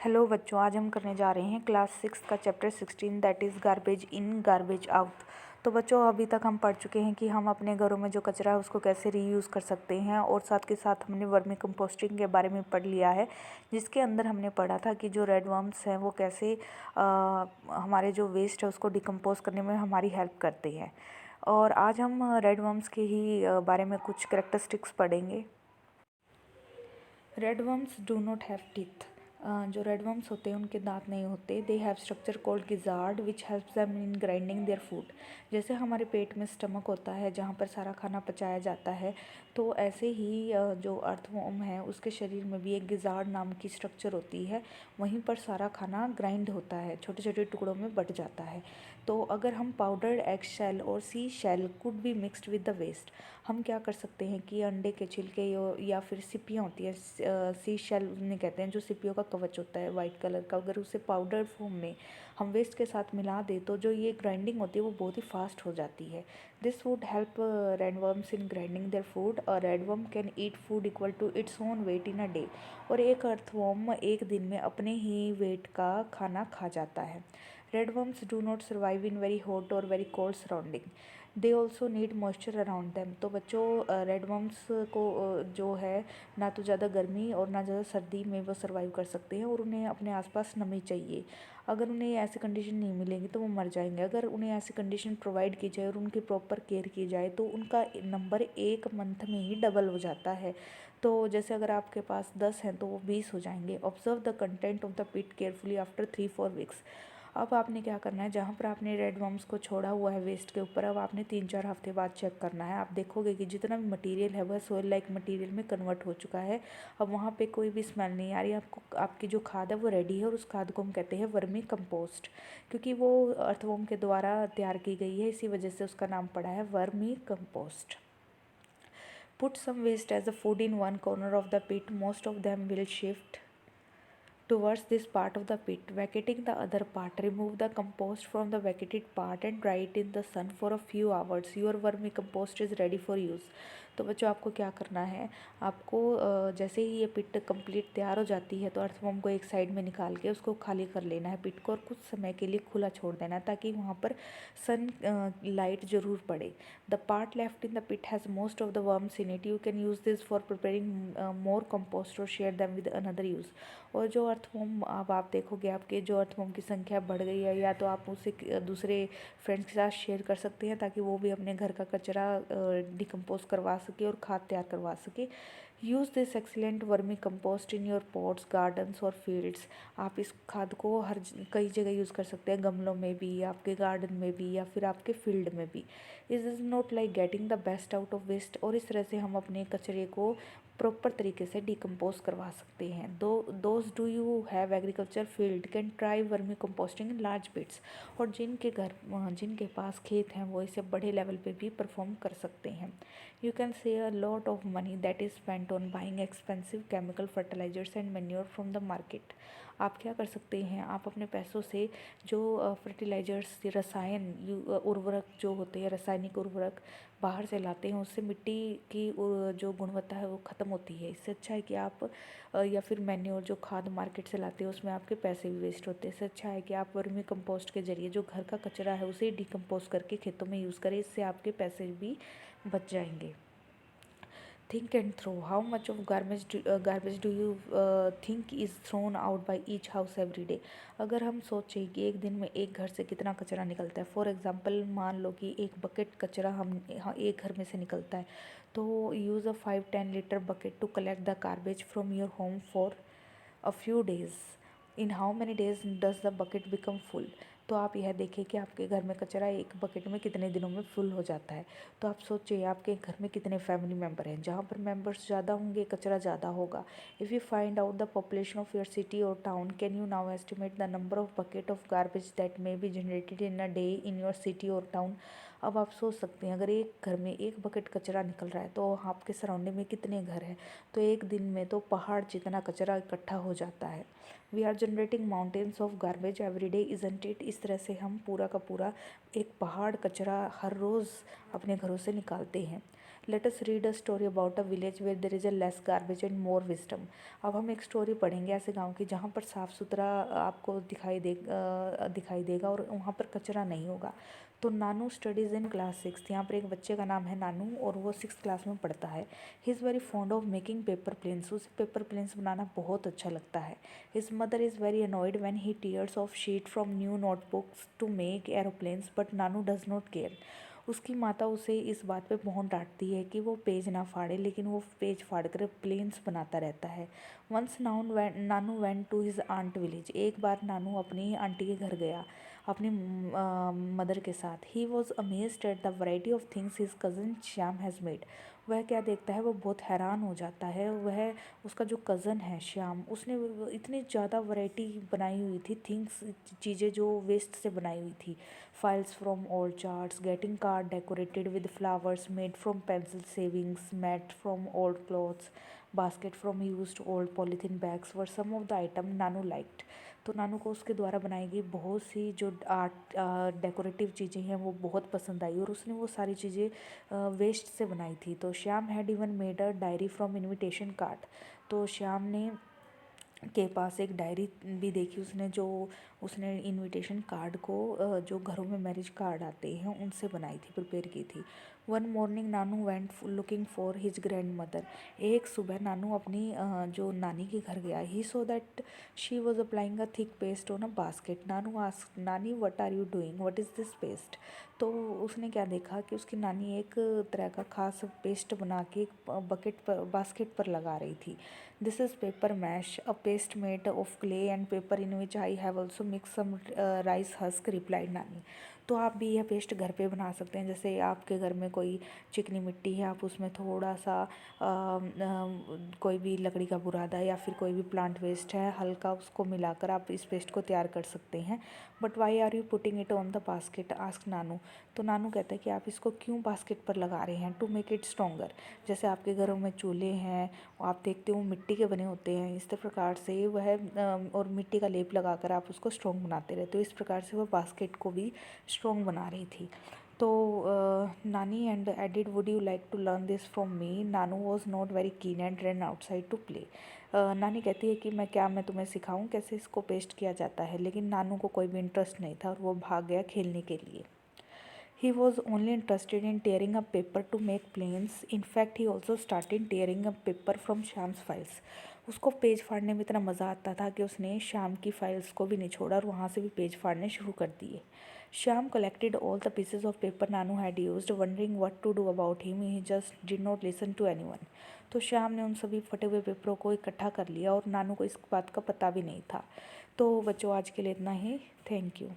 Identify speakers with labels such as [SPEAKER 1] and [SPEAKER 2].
[SPEAKER 1] Hello बच्चों, आज हम करने जा रहे हैं क्लास 6 का chapter 16 that is garbage in garbage out. तो बच्चों, अभी तक हम पढ़ चुके हैं कि हम अपने घरों में जो कचरा है उसको कैसे रीयूज़ कर सकते हैं, और साथ के साथ हमने वर्मी कंपोस्टिंग के बारे में पढ़ लिया है, जिसके अंदर हमने पढ़ा था कि जो रेड वर्म्स हैं वो कैसे हमारे जो वेस्ट है उसको डिकम्पोज करने में हमारी हेल्प करते हैं। और आज हम रेड वर्म्स के ही बारे में कुछ कैरेक्टरिस्टिक्स पढ़ेंगे। Red worms do not have teeth. जो रेड वर्म्स होते हैं उनके दांत नहीं होते। They have structure called gizzard which helps them in grinding their food. जैसे हमारे पेट में स्टमक होता है जहाँ पर सारा खाना पचाया जाता है, तो ऐसे ही जो अर्थवर्म है उसके शरीर में भी एक गिजार्ड नाम की स्ट्रक्चर होती है। वहीं पर सारा खाना ग्राइंड होता है, छोटे छोटे टुकड़ों में बट जाता है। तो अगर हम पाउडर्ड एग शेल और sea shell could be mixed with the waste, हम क्या कर सकते हैं कि अंडे के छिलके या फिर सिपियाँ होती है, सी शेल उन्हें कहते हैं, जो सिपियों का कवच होता है वाइट कलर का, अगर उसे पाउडर फॉर्म में हम वेस्ट के साथ मिला दें तो जो ये ग्राइंडिंग होती है वो बहुत ही फास्ट हो जाती है। This would help redworms in grinding their food. और redworm can eat food equal to its own weight in a day. और एक अर्थवर्म एक दिन में अपने ही वेट का खाना खा जाता है। Redworms do not survive in very hot और very cold surrounding. They also need moisture around them. तो बच्चों, रेडवर्म्स को जो है ना तो ज़्यादा गर्मी और ना ज़्यादा सर्दी में वो सर्वाइव कर सकते हैं, और उन्हें अपने आसपास नमी चाहिए। अगर उन्हें ऐसी कंडीशन नहीं मिलेगी तो वो मर जाएंगे। अगर उन्हें ऐसी कंडीशन प्रोवाइड की जाए और उनकी प्रॉपर केयर की जाए तो उनका नंबर एक मंथ में ही डबल हो जाता है। तो जैसे अगर आपके पास 10 हैं तो वो 20 हो जाएंगे। Observe the content of the pit carefully after 3-4 weeks. अब आपने क्या करना है, जहाँ पर आपने रेड वर्म्स को छोड़ा हुआ है वेस्ट के ऊपर, अब आपने 3-4 हफ्ते बाद चेक करना है। आप देखोगे कि जितना भी मटेरियल है वह सोयल लाइक मटेरियल में कन्वर्ट हो चुका है। अब वहाँ पे कोई भी स्मेल नहीं आ रही। आपको आपकी जो खाद है वो रेडी है, और उस खाद को हम कहते हैं वर्मी कंपोस्ट, क्योंकि वो अर्थवर्म के द्वारा तैयार की गई है, इसी वजह से उसका नाम पड़ा है vermi compost. Put some waste as a food in one corner of the pit. Most of them will shift towards this part of the pit, vacating the other part. Remove the compost from the vacated part and dry it in the sun for a few hours. Your vermicompost is ready for use. तो बच्चों, आपको क्या करना है, आपको जैसे ही ये पिट complete तैयार हो जाती है तो अर्थवर्म को एक साइड में निकाल के उसको खाली कर लेना है पिट को, और कुछ समय के लिए खुला छोड़ देना है ताकि वहाँ पर सन लाइट ज़रूर पड़े। The part left in the pit has most of the worms in it. You can use this for preparing more compost और share them with another use. और जो अर्थवर्म, अब आप देखोगे आपके जो अर्थवर्म की संख्या बढ़ गई है, या तो आप उसे दूसरे फ्रेंड्स के साथ शेयर कर सकते हैं ताकि वो भी अपने घर का कचरा डिकम्पोज करवा सके और खाद तैयार करवा सके। Use this excellent vermi compost in your pots, gardens और फील्ड्स। आप इस खाद को कई जगह यूज़ कर सकते हैं, गमलों में भी, आपके गार्डन में भी, या फिर आपके फील्ड में भी। Is is not like getting the best out of waste. और इस तरह से हम अपने कचरे को प्रॉपर तरीके से डिकम्पोज करवा सकते हैं। Those do you have agriculture field can try vermicomposting in large pits. और जिनके पास खेत हैं वो इसे बड़े लेवल पे भी परफॉर्म कर सकते हैं। You can save a lot of money that is spent on buying expensive chemical fertilisers and manure from the market. आप क्या कर सकते हैं, आप अपने पैसों से जो फर्टिलाइजर्स, उर्वरक जो होते हैं, रासायनिक उर्वरक बाहर से लाते हैं, उससे मिट्टी की जो गुणवत्ता है वो ख़त्म होती है। इससे अच्छा है कि आप या फिर मैन्योर जो खाद मार्केट से लाते हैं उसमें आपके पैसे भी वेस्ट होते हैं। इससे अच्छा है कि आप वर्मी कंपोस्ट के ज़रिए जो घर का कचरा है उसे डिकम्पोज करके खेतों में यूज़ करें। इससे आपके पैसे भी बच जाएंगे। Think and throw. How much of garbage do you think is thrown out by each house every day. अगर हम सोचें कि एक दिन में एक घर से कितना कचरा निकलता है, फॉर एग्जांपल मान लो कि एक बकेट कचरा एक घर में से निकलता है, तो use a 5-10 litre bucket to collect the garbage from your home for a few days. In how many days does the bucket become full. तो आप यह देखें कि आपके घर में कचरा एक बकेट में कितने दिनों में फुल हो जाता है। तो आप सोचिए आपके घर में कितने फैमिली मेम्बर हैं, जहाँ पर मेम्बर्स ज़्यादा होंगे कचरा ज़्यादा होगा। If you find out the population of your city और town, can you now estimate the number of bucket of garbage that may be generated in a day in your city और town. अब आप सोच सकते हैं, अगर एक घर में एक बकेट कचरा निकल रहा है तो आपके सराउंडिंग में कितने घर हैं, तो एक दिन में तो पहाड़ जितना कचरा इकट्ठा हो जाता है। We are generating mountains of garbage every day, isn't it. इस तरह से हम पूरा का पूरा एक पहाड़ कचरा हर रोज़ अपने घरों से निकालते हैं। Let us read a story about a village where there is a less garbage and more wisdom. अब हम एक स्टोरी पढ़ेंगे ऐसे गांव की जहाँ पर साफ़ सुथरा आपको दिखाई देगा और वहाँ पर कचरा नहीं होगा। तो नानू स्टडीज़ इन क्लास 6। यहाँ पर एक बच्चे का नाम है नानू और वो 6th क्लास में पढ़ता है। He is very fond of making paper planes. उसे पेपर प्लेन्स बनाना बहुत अच्छा लगता है। His mother is very annoyed when he tears off sheet from new notebooks to make aeroplanes but Nanu does not care. उसकी माता उसे इस बात पे बहुत डांटती है कि वो पेज ना फाड़े, लेकिन वो पेज फाड़ कर प्लेन्स बनाता रहता है। Once Nanu went to his aunt village. एक बार नानू अपनी आंटी के घर गया अपनी मदर के साथ। He was amazed at the variety of things his cousin Shyam has made. वह क्या देखता है वो बहुत हैरान हो जाता है। वह उसका जो कज़न है श्याम, उसने इतनी ज़्यादा वैरायटी बनाई हुई थी, थिंग्स चीज़ें जो वेस्ट से बनाई हुई थी। Files from old charts, greeting card decorated with flowers made from pencil shavings, mat from old clothes, basket from used old polythene bags were some of the item Nanu liked. तो नानू को उसके द्वारा बनाई गई बहुत सी जो आर्ट डेकोरेटिव चीज़ें हैं वो बहुत पसंद आई और उसने वो सारी चीज़ें वेस्ट से बनाई थी। तो Shyam had even made a diary from invitation card. तो श्याम ने के पास एक डायरी भी देखी उसने, जो उसने इनविटेशन कार्ड को जो घरों में मैरिज कार्ड आते हैं उनसे बनाई थी, प्रिपेयर की थी। One morning Nanu went looking for his grandmother. एक सुबह नानू अपनी जो नानी के घर गया। He saw that she was applying a thick paste on a basket. Nanu asked, नानी what are you doing, what is this paste. तो उसने क्या देखा कि उसकी नानी एक तरह का खास पेस्ट बना के एक बकेट पर बास्केट पर लगा रही थी। This is paper mash, a paste made of clay and paper in which I have also mix some rice husk, replied Nani. तो आप भी यह पेस्ट घर पे बना सकते हैं। जैसे आपके घर में कोई चिकनी मिट्टी है, आप उसमें थोड़ा सा कोई भी लकड़ी का बुरादा या फिर कोई भी प्लांट वेस्ट है, हल्का उसको मिलाकर आप इस पेस्ट को तैयार कर सकते हैं। But why are you putting it on the basket, ask Nanu. तो नानू कहता है कि आप इसको क्यों बास्केट पर लगा रहे हैं। To make it stronger. जैसे आपके घरों में चूल्हे हैं, आप देखते हो मिट्टी के बने होते हैं, इस प्रकार से वह और मिट्टी का लेप लगाकर आप उसको स्ट्रॉन्ग बनाते रहते हो। इस प्रकार से वह बास्केट को भी स्ट्रॉन्ग बना रही थी। तो Nani and added, would you like to learn this from me. Nanu was not very keen and ran outside to play. Nani कहती है कि मैं तुम्हें सिखाऊं कैसे इसको पेस्ट किया जाता है, लेकिन नानू को कोई भी इंटरेस्ट नहीं था और वो भाग गया खेलने के लिए। He was only interested in tearing up paper to make planes. In fact, he also started tearing up paper from Shyam's files. उसको पेज फाड़ने में इतना मज़ा आता था कि उसने श्याम की फाइल्स को भी नहीं छोड़ा और वहाँ से भी पेज फाड़ने शुरू कर दिए। Shyam collected all the pieces of paper Nanu had used, wondering what to do about him. He just did not listen to anyone. तो श्याम ने उन सभी फटे हुए पेपरों को इकट्ठा कर लिया और नानू को इस बात का पता भी नहीं था। तो बच्चों, आज के लिए इतना ही। Thank you.